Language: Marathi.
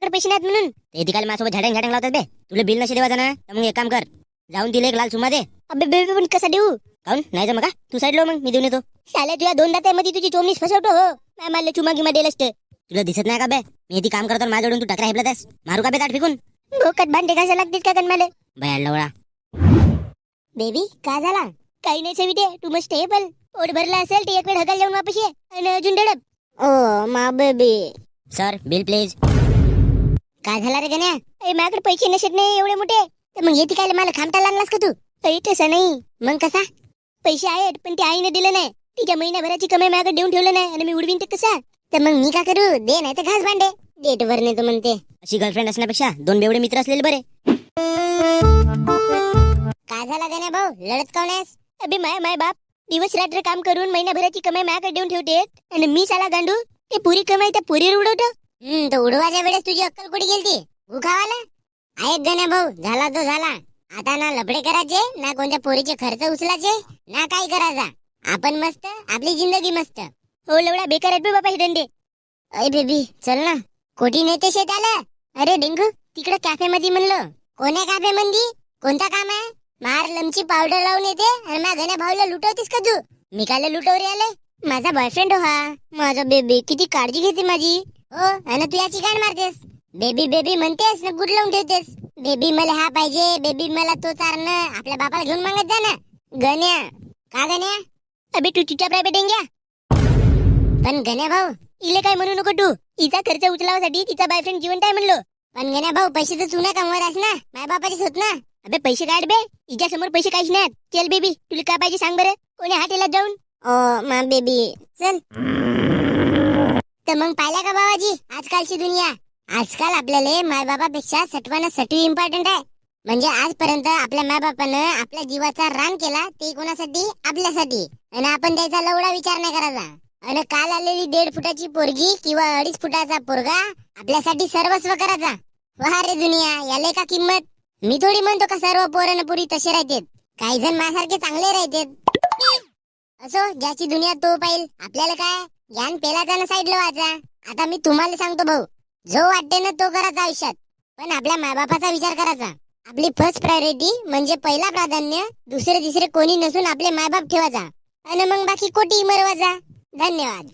माझ्याकडे पैसे नाहीत म्हणून. ते ती काय माझ्यासोबत झाडंग झाडंग लावतात बे. तुला बिल नसे देवाचा ना, तर मग एक काम कर, जाऊन तिला एक लाल चुमा दे. अबे बेबी पण कसा देऊ? काऊन नाही जमा का? तू साईड लो, मग मी देऊन येतो. शाले तुझ्या दोन दात्यामध्ये तुझी चोमनीस फसवतो हो. नाही मारले चुमा गिमा देल असतं. तुला दिसत नाही का बे? मी ती काम करतो माझ्याकडून तू टकरा हेपलास. मारू का बे ताट फेकून? भोकत भांडे घासा लागतील का कन मला? बाहेर लवळा. बेबी का झाला? काही नाही सविते, तू मस्त आहे पण पोट भरला असेल ते एक वेळ हगायला जाऊन वापस ये आणि अजून डडप. ओ मा बेबी. Sir bill please. काय झाला रे गण्या? माझ्याकडे पैसे नसत नाही एवढे मोठे. तर मग येते काय मला खामटा आणलास का तू? काही तसं नाही. मग कसा? पैसे आहेत पण ते आईने दिले नाही. तिच्या महिन्याभराची कमाई माझ्याकडे देऊन ठेवलं नाही आणि मी उडवीन ते कसा? तर मग मी का करू? दे नाही तर घास भांडे. डेट वर नेतो म्हणते. अशी गर्लफ्रेंड असण्यापेक्षा दोन बेवडे मित्र असलेले बरे. काय झाला गण्या भाऊ, लढत कोण आहेस? अबे माय बाप दिवस रात्र काम करून महिन्याभराची कमाई माझ्याकडे देऊन ठेवते आणि मी साला गांडू ते पुरी कमाई त्या पुरीवर उडवतो. तर उडवायच्या वेळेस तुझी अक्कल कुठे गेलती? गुखावाला आहे गण्या भाऊ. झाला तो झाला. आता ना लफडे करायचे ना कोणत्या पोरीचे खर्च उचलायचे ना काय करायचा. आपण मस्त आपली जिंदगी मस्त. हो लवडा बेकार आहेत बे बाबा हे दंडे. अय बेबी चल ना. कोठी नेते शेत आलं? अरे डेंगू तिकडे कॅफे मध्ये म्हणलं. कोण्या कॅफे मध्ये? कोणता काम आहे? मार लमची पावडर लावून येते आणि माझ्या गण्या भाऊला लुटवतीस का तू? मी काय लुटवरी आले? माझा बॉयफ्रेंड हो हा. माझा बेबी किती काळजी घेते माझी. हो आणि तू याची गाण मारतेस. बेबी बेबी म्हणतेस ना गुड लावून ठेवतेस. बेबी मला हा पाहिजे, बेबी मला तो चारणं. आपल्या बापाला घेऊन मागत जा ना. गण्या का गण्या? अबे तू चुपचाप राह बेटेंग्या. पण गण्या भाऊ इले काय म्हणू नको तू. हिचा खर्च उचलावासाठी तिचा बॉयफ्रेंड जिवंत आहे म्हणलो. पण गण्या भाऊ पैसे तर तू ना कमवत आहेस ना, माझ्या बापाचेच होत ना. अबे पैसे काढ बे. हिच्या समोर पैसे काहीच नाहीत. चल बेबी तुला काय पाहिजे सांग बरं. कोणी हॉटेलात जाऊन. ओ मा बेबी चल. तर मग पाहिला का बाबाजी आजकालची दुनिया. आजकाल आपल्याला मायबापापेक्षा सटवाना सटवी इम्पॉर्टंट आहे. म्हणजे आजपर्यंत आपल्या मायबापानं आपल्या जीवाचा रान केला ते कोणासाठी? आपल्यासाठी. आणि आपण त्याचा लवडा विचार नाही करायचा. आणि काल आलेली 1.5 फुटाची पोरगी किंवा 2.5 फुटाचा पोरगा आपल्यासाठी सर्वस्व करायचा. वा रे दुनिया, याले का किंमत. मी थोडी म्हणतो का सर्व पोरं पुरी तसे राहतात. काही जण माझ्यासारखे चांगले राहतात. असो ज्याची दुनिया तो पाहिल. आपल्याला काय ज्ञान पेलाचा ना साईड लावायचा. आता मी तुम्हाला सांगतो भाऊ, जो वाटते ना तो करायचा आयुष्यात. पण आपल्या मायबापाचा विचार करायचा. आपली फर्स्ट प्रायोरिटी म्हणजे पहिला प्राधान्य. दुसरे तिसरे कोणी नसून आपले मायबाप ठेवायचा आणि मग बाकी कोटी मरवायचा. धन्यवाद.